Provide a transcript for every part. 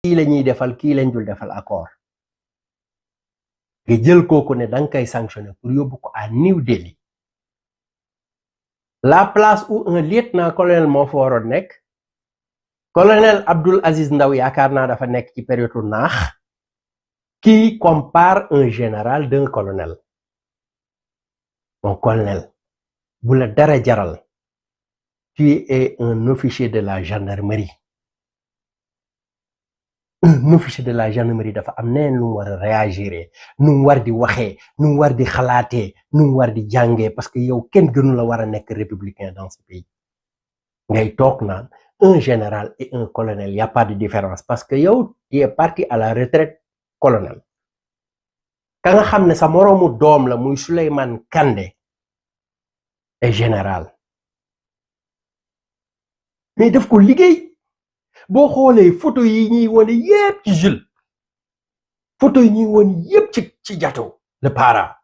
kii la ñuy defal kii lañ dul defal accord nga jël kooku ne da nga koy sanctionner pour yóbbu ko à New Delhi la place où un lieutenant-colonel moo fa waroon nekk colonel Abdoul Aziz Ndaw yaakaar naa dafa nekk ci période naax qui compare un général d'un colonel mon colonel bu la dara jaral tu es un officier de la gendarmerie un officier de la gendarmerie dafa am neen nu mu war a réagir nu mu war di waxee nu mu war di xalaatee nu mu war di jàngee parce que yow kenn gënu la war a nekk républicain dans ce pays ngay toog naan un général et un colonel y a pas de différence parce que yow tu es parti à la retraite colonel ka nga xam ne sa moroomu doom la muy Souleymane Kandé est général mais daf ko liggéey boo xoolee photo yi ñuy wone yépp ci Jules photo yi ñuy wone yépp ci Diato le para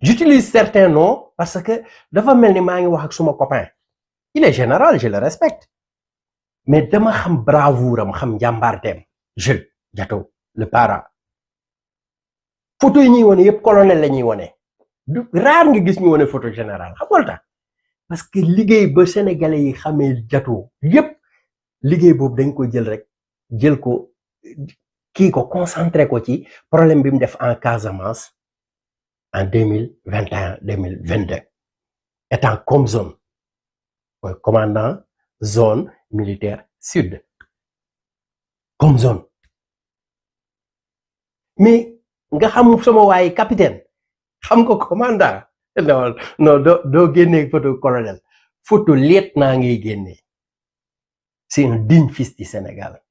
j'utilise certains noms parce que dafa mel ni maa ngi wax ak suma copain il est général je le respecte mais dama xam bravoure am xam njàmbaarteem Jules Diato le para photo yi ñuy wone yépp colonel la ñuy wone rare nga gis ñu wone photo général xam nga tax parce que liggéey ba sénégalais yi xamee Diato yépp liggéey boobu dañ ko jël rek jël ko kii ko concentré ko ci problème bi mu def en Casamance en 2021 2022 étant comme zone mooy commandant zone militaire sud comme zone mais nga xam sama waaye capitaine xam nga commandant non doo génnee photo colonel photo lieutenant ngay génnee c'est un digne fils du Sénégal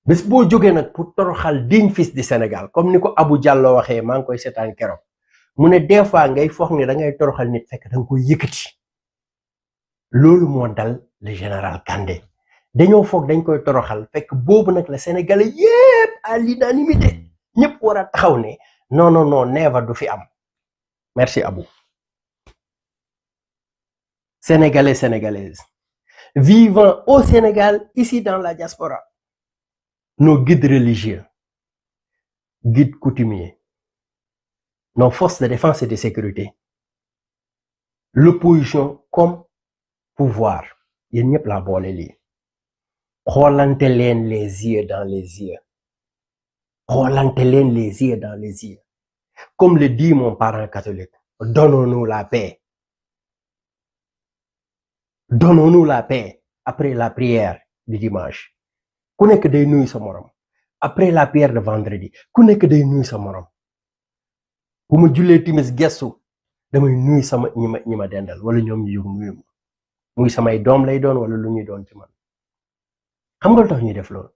bés boo jógee nag pour toroxal digne fils du Sénégal comme ni ko Abou Diallo waxee maa ngi koy seetaan keroog mu ne des fois ngay foog ne da ngay toroxal nit fekk da nga koy yëkkati loolu moo dal le général Kandé dañoo foog dañ koy toroxal fekk boobu nag la Sénégalais yépp à l'unanimité ñëpp war a taxaw ne non neeva du fi am merci Abou. Sénégalais sénégalaises vivant au Sénégal ici dans la diaspora nos guides religieux guides coutumiers nos forces de défense et de sécurité l'opposition comme pouvoir yéen ñëpp laa boole lii xoolante leen les yeux dans les yeux xoolante leen les yeux dans les yeux comme le dit mon parent catholique donnons-nous la paix après la prière du dimanche ku nekk day nuyu sa morom après la prière de vendredi ku nekk day nuyu sa morom bu ma jullee timis gestu damay nuyu sama ñi ma dendal wala ñoom ñu jóg nuyu ma muy samay doom lay doon wala lu ñuy doon ci man xam nga lu tax ñuy def loolu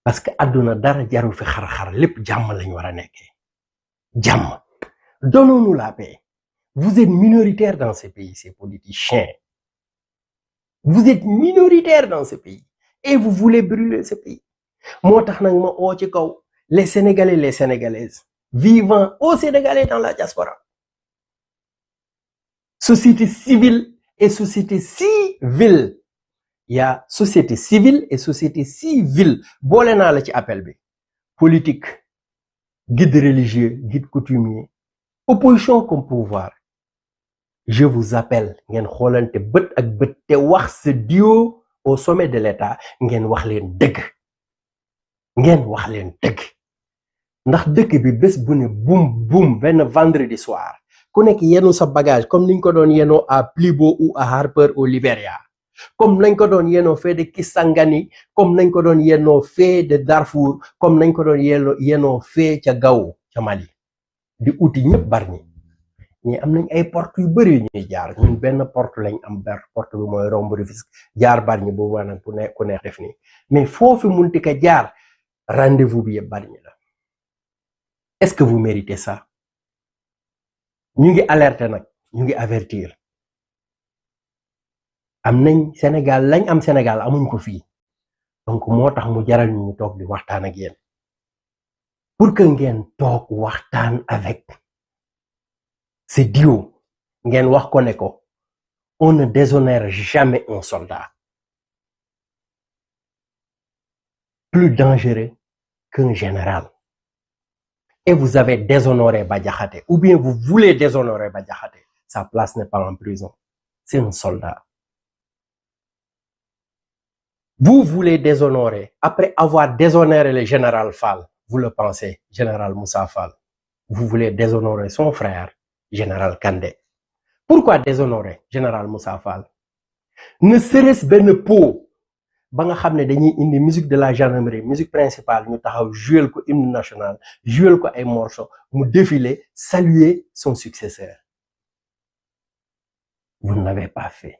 parce que àdduna dara jaru fi xar-xar lépp jàmm lañ war a nekkee jàmm donnons-nous la paix. Vous êtes minoritaire dans ce pays, ces politiciens. Vous êtes minoritaire dans ce pays. Et vous voulez brûler ce pays. Moo tax nag ma oo ci kaw les Sénégalais, les Sénégalaises, vivant au Sénégal et dans la diaspora. Société civile et société civile. Il y a société civile et société civile. Boole naa la ci appel bi. Politique, guide religieux, guide coutumier, opposition comme pouvoir. Je vous appelle ngeen xoolante bët ak bët te wax ce duo au sommet de l'État ngeen wax leen dëgg ndax dëkk bi bés bu ne boum benn vendredi soir ku nekk yenu sa bagage comme niñ ko doon yenoo à Plibo ou à Harper au Libéria comme nañ ko doon yenoo fee de Kisangani comme nañ ko doon yenoo fee de Darfour comme nañ ko doon yenoo fee ca Gao ca Mali di uti ñëpp Bargny ñi am nañ ay porte yu bëri ñuy jaar ñun benn porte lañ am porte bi mooy romb Rufisque jaar Bargny boobu maanaam ku neex def nii mais foofu munti ka jaar rendez-vous bi yëpp Bargny la est-ce que vous méritez ça ñu ngi alerter nag ñu ngi avertir am nañ Sénégal lañ am Sénégal amuñ ko fii donc moo tax mu jaral ñu toog di waxtaan ak yéen pour que ngeen toog waxtaan avec c'est duo ngeen wax ko ne ko on ne déshonore jamais un soldat plus dangereux qu'un général. Et vous avez déshonoré Bah Diakhaté, ou bien vous voulez déshonorer Bah Diakhaté. Sa place n'est pas en prison. C'est un soldat. Vous voulez déshonorer, après avoir déshonoré le général Fall, vous le pensez, général Moussa Fall, vous voulez déshonorer son frère, général Kandé. Pourquoi déshonorer général Moussa Fall? Ne serait-ce benn pot ba nga xam ne dañuy indi musique de la gendarmerie, musique principale, ñu taxaw jouer ko hymne national, jouer ko ay morceaux, mu défiler, saluer son successeur. Vous ne l'avez pas fait.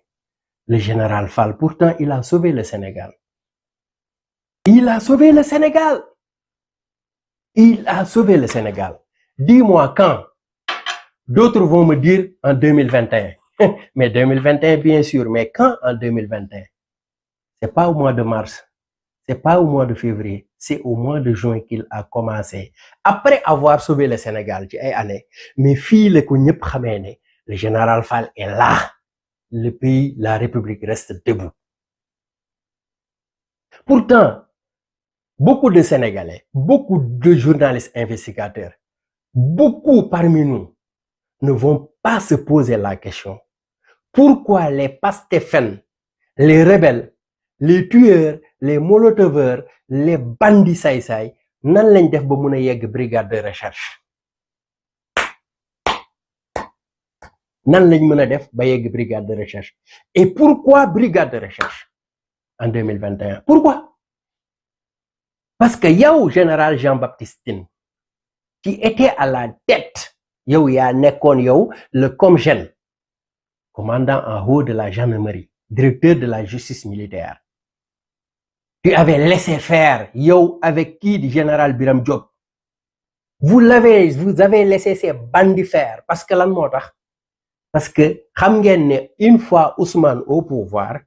Le général Fall, pourtant, il a sauvé le Sénégal. Il a sauvé le Sénégal. Il a sauvé le Sénégal. Dis-moi quand. D'autres vont me dire en 2021. Mais 2021, bien sûr. Mais quand en 2021? C'est pas au mois de mars. C'est pas au mois de février. C'est au mois de juin qu'il a commencé. Après avoir sauvé le Sénégal, mais fille le général Fall est là. Le pays, la République reste debout. Pourtant, beaucoup de Sénégalais, beaucoup de journalistes investigateurs, beaucoup parmi nous ne vont pas se poser la question. Pourquoi les pastéfens, les rebelles, les tueurs, les molotoveurs, les bandits saïsaï, nan lañ def ba mëna yegg brigade de recherche? Nan lañ mëna def ba yegg brigade de recherche? Et pourquoi brigade de recherche en 2021? Pourquoi? Parce que yow, général Jean-Baptiste Tine, qui était à la tête, yow ya nekkoon yow le Comgen, commandant en haut de la gendarmerie, directeur de la justice militaire. Tu avais laissé faire, yow, avec qui, du général Biram Diop. Vous avez laissé ces bandits faire. Parce que lan moo tax? Parce que, xam ngeen ne, une fois Ousmane au pouvoir,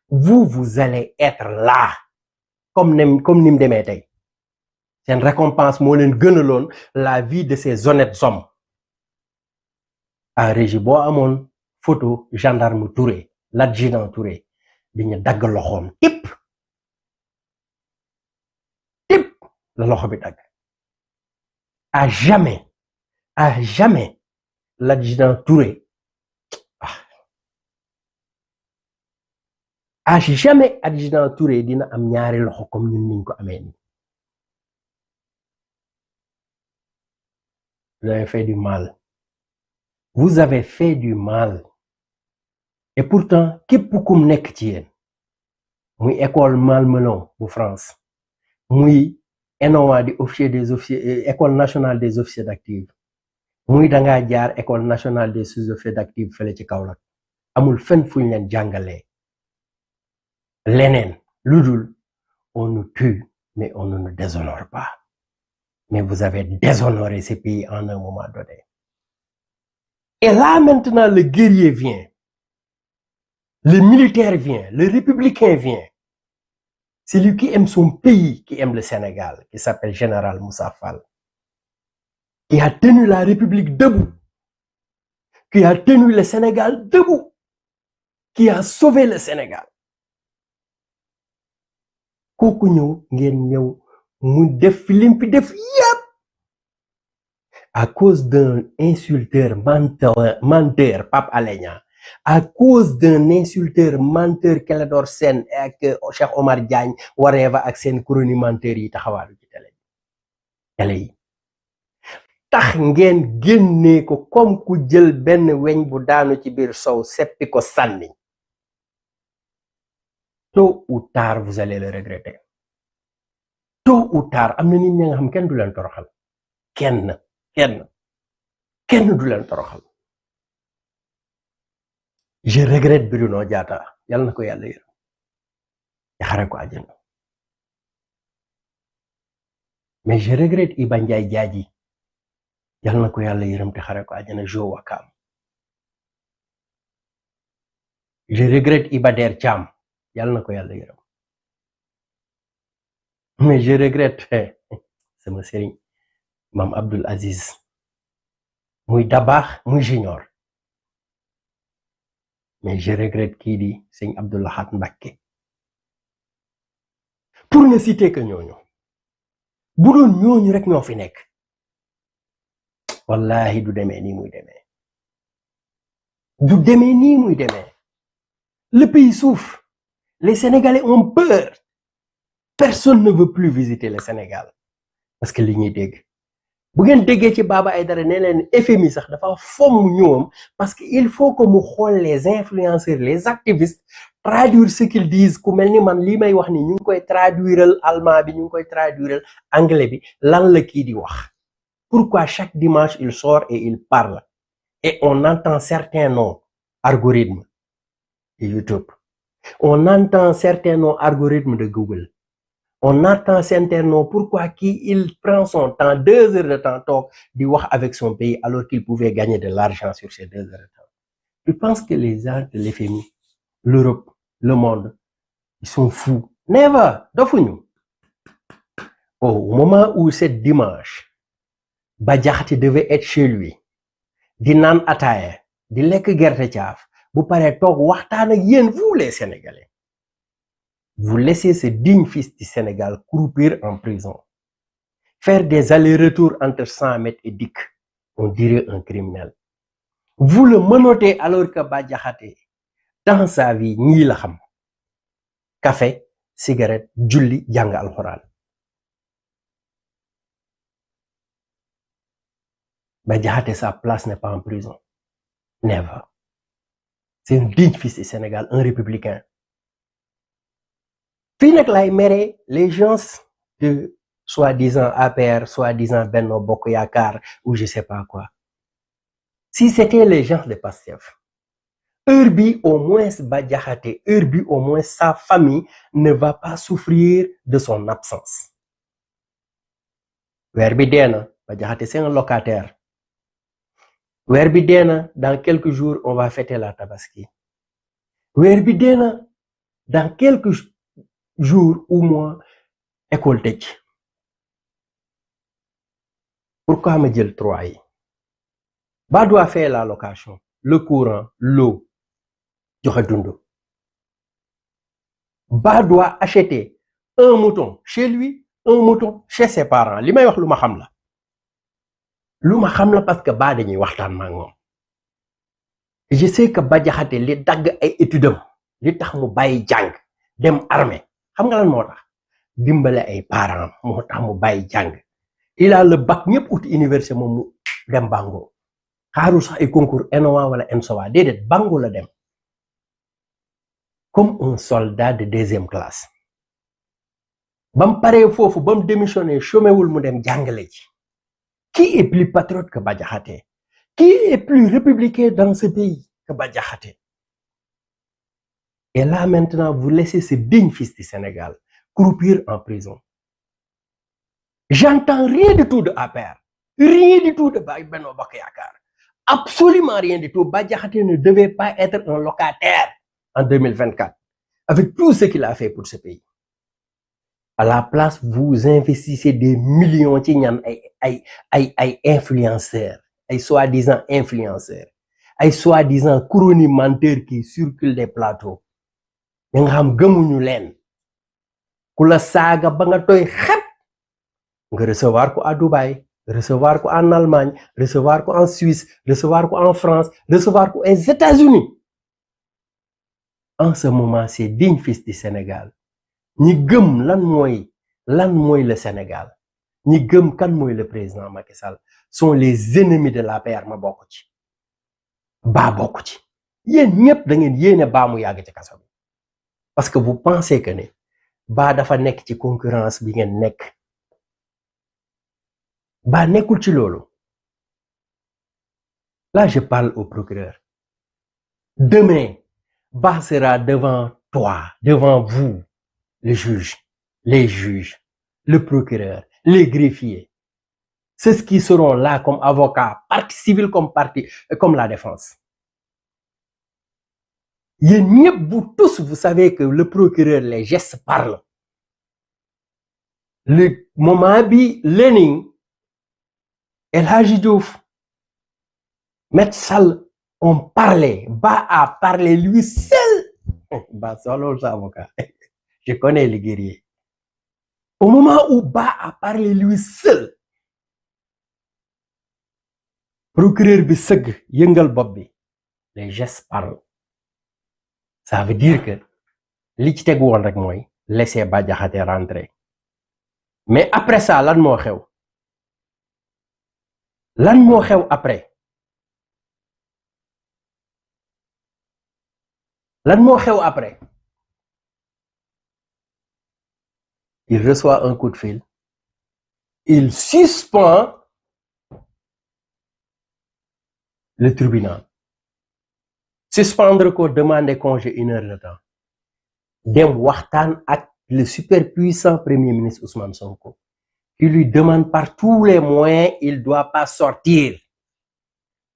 vous allez être là. Comme nim demee tey. C'est une récompense moo leen gënaloon la vie de ces honnêtes hommes. À régie boo amoon photo gendarme Touré, l'adjudant Touré, diñu dagg loxoom tip la loxo bi dagg. À jamais l'adjudant Touré, à jamais adjudant Touré dina am ñaari loxo comme ñun niñ ko amee ni. Vous avez fait du mal. Vous avez fait du mal. Et pourtant, képp kum nekk ci yéen, muy école Malmelon bu France, muy ENOA di officier des officiers, école nationale des officiers d'active, muy dangaa jaar école nationale des sous-officiers d'active fële ci Kaolack, amul fenn fuñ leen jàngalee leneen lu dul on nous tue mais on ne nous déshonore pas. Mais vous avez déshonoré ce pays en un moment donné. Et là maintenant le guerrier vient, le militaire vient, le républicain vient. C'est lui qui aime son pays, qui aime le Sénégal, qui s'appelle Général Moussa Fall, qui a tenu la République debout, qui a tenu le Sénégal debout, qui a sauvé le Sénégal. Kooku ñëw ngeen ñëw mu def lim fi def yépp à cause d'un insulteur menteur Pape Alé Niang, à cause d'un insulteur menteur Clédor Sène ak Cheikh Omar Diagne wareeva ak seen chronique menteur yi taxawaalu ci télé yi tax ngeen génnee ko comme ku jël benn weñ bu daanu ci biir sow seppi ko sànni. Tôt ou tard vous allez le regretter. Tôt ou tard am na nit ñi nga xam kenn du leen toroxal, kenn du leen toroxal. Je regrette Bruno Diatta, yàlla na ko yàlla yërëm te xare ko àjjana. Mais je regrette Iba Ndiaye Diadji, yàlla na ko yàlla yërëm te xare ko àjjana. Jo Wakam. Je regrette Iba Der Thiam, yàlla na ko yàlla yërëm. Mais je regrette sama sëriñ Mam Abdoul Aziz, muy Dabakh muy Junior. Mais je regrette kii di sëñ Abdou Lahad Mbacké, pour ne citer que ñooñu. bu doon ñooñu rek ñoo fi nekk wallahi du demee nii muy demee du demee nii muy demee le pays souffre les Sénégalais ont peur personne ne veut plus visiter le Sénégal parce que li ñuy dégg bu ngeen déggee ci Baba Aïdara ne leen FMI sax dafa fomm ñoom parce que il faut que mu xool les influenceurs les activistes traduire ce qu'ils disent ku mel ni man lii may wax ni ñu ngi koy traduiral allemand bi ñu ngi koy traduiral anglais bi lan la kii di wax pourquoi chaque dimanche il sort et il parle et on entend certains noms algorithmes de YouTube on entend certains noms algorithmes de Google on entend certains noms pourquoi il prend son temps 2 heures de temps toog di wax avec son pays alors qu'il pouvait gagner de l'argent sur ces 2 heures de temps je pense que les gens de l'FMI l'Europe le monde ils sont fous never dofuñu au moment où ce dimanche Bah Diakhaté devait être chez lui di naan ataaya di lekk gerte caaf bu paree toog waxtaan ak yéen vous les Sénégalais vous laissez ce digne fils du Sénégal croupir en prison faire des allers-retours entre 100 mètres et Dick on dirait un criminel vous le menottez alors que Bah Diakhaté dans sa vie ñii la xam café cigarette julli jàng alxuraan Bah Diakhaté sa place n'est pas en prison never c'est un digne fils du Sénégal un républicain fii nag lay mere les gens de soi-disant APR soi-disant Benno Bokk Yaakaar ou je sais pas quoi si c'était les gens de Pastef heure bi au moins Bah Diakhaté heure bi au moins sa famille ne va pas souffrir de son absence weer bi dee na Bah Diakhaté c'est un locataire weer bi dee na dans quelques jours on va fêter la Tabaski weer bi dee na dans quelques jours ou mois école tëj pourquoi ma jël 3 yi Bah doit faire la location le courant l'eau joxe dund Bah doit acheter un mouton chez lui un mouton chez ses parents li may wax lu ma xam la parce que Bah dañuy waxtaan ma ak moom je sais que Bah Diakhaté li dagg ay études li tax mu bàyyi jàng dem armée xam nga lan moo tax dimbale ay parents moo tax mu bàyyi jàng il a le bac ñëpp ut université moom mu dem Bango xaarul sax ay concours ENOA wala ENSOA déedéet Bango la dem comme un soldat de 2e classe bam paree foofu bam démissionné chôméwul mu dem jàngale ci qui est plus patriote que Bah Diakhaté qui est plus républicain dans ce pays que Bah Diakhaté et là maintenant vous laissez ce digne fils du Sénégal croupir en prison j'entends rien du tout de APR rien du tout de Benno Bokk Yaakaar absolument rien du tout Bah Diakhaté ne devait pas être un locataire en 2024 avec tout ce qu'il a fait pour ce pays à la place vous investissez des millions ci ñan ay influenceurs ay soi-disant influenceurs ay soi-disant chronimenteurs qui circulent des plateaux ña nga xam gëmuñu leen ku la saaga ba nga tooy xep nga recevoir ko à Dubaï recevoir ko en Allemagne recevoir ko en Suisse recevoir ko en France recevoir ko aux États-Unis en ce moment c'est digne fils du Sénégal ñi gëm lan mooy le Sénégal ñi gëm kan mooy le président Macky Sall sont les ennemis de l'APR ma bokk ci Bah bokk ci yéen ñëpp da ngeen yéene Bah mu yàgg ci kaso bi parce que vous pensez que ne Bah dafa nekk ci concurrence bi ngeen nekk Bah nekkul ci loolu là je parle au procureur demain Bah sera devant toi devant vous les juges, le procureur, les greffiers, ceux qui seront là comme avocats, partie civile comme la défense. Vous tous, vous savez que le procureur, les gestes parlent. Le moment bi Lénine, El Hadji Diouf, Maître Sall ont parlé. Bah a parlé lui seul. Bah, c'est l'autre avocat. Je connais les guerriers. Au moment où Ba a parlé lui seul, procureur bi sëgg yëngal bopp bi, les gestes parlent. Ça veut dire que li ci tegu woon rek mooy laisser Bah Diakhaté rentrer. Mais après ça lan moo xew? Lan moo xew après? Lan moo xew après? Il reçoit un coup de fil. Il suspend le tribunal. Suspendre ko, demander congé 1 heure de temps. Dem waxtaan ak le superpuissant premier ministre Ousmane Sonko. Il lui demande par tous les moyens, il ne doit pas sortir.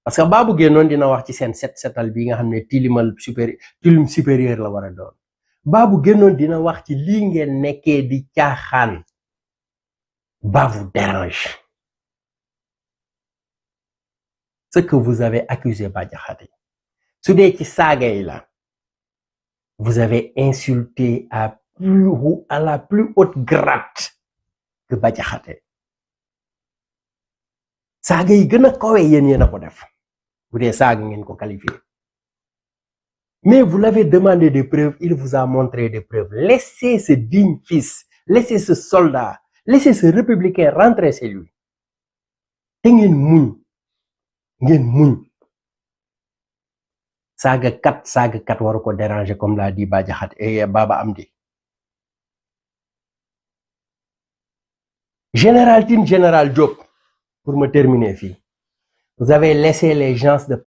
Parce que Babou Génon dina wax ci sen setal bi nga xamné tilim supérieur la wara doon. Babou Génon dina wax ci li ngeen nekké di tiaxan. Bah vous dérange. Ce que vous avez accusé Bah Diakhaté. Su dé ci saga yi la. Vous avez insulté à la plus haute grade que Bah Diakhaté. Saga yi gëna kawé yéen ko def. Vous dé saga ngeen ko qualifié. Mais vous l'avez demandé des preuves, il vous a montré des preuves. Laissez ce digne fils, laissez ce soldat, laissez ce républicain rentrer chez lui. Te ngeen muñ. Saga kat waru ko déranger comme l'a dit Bah Diakhaté et Baba Amdi. Général Tine, Général Diop, pour me terminer ici. Vous avez laissé les gens de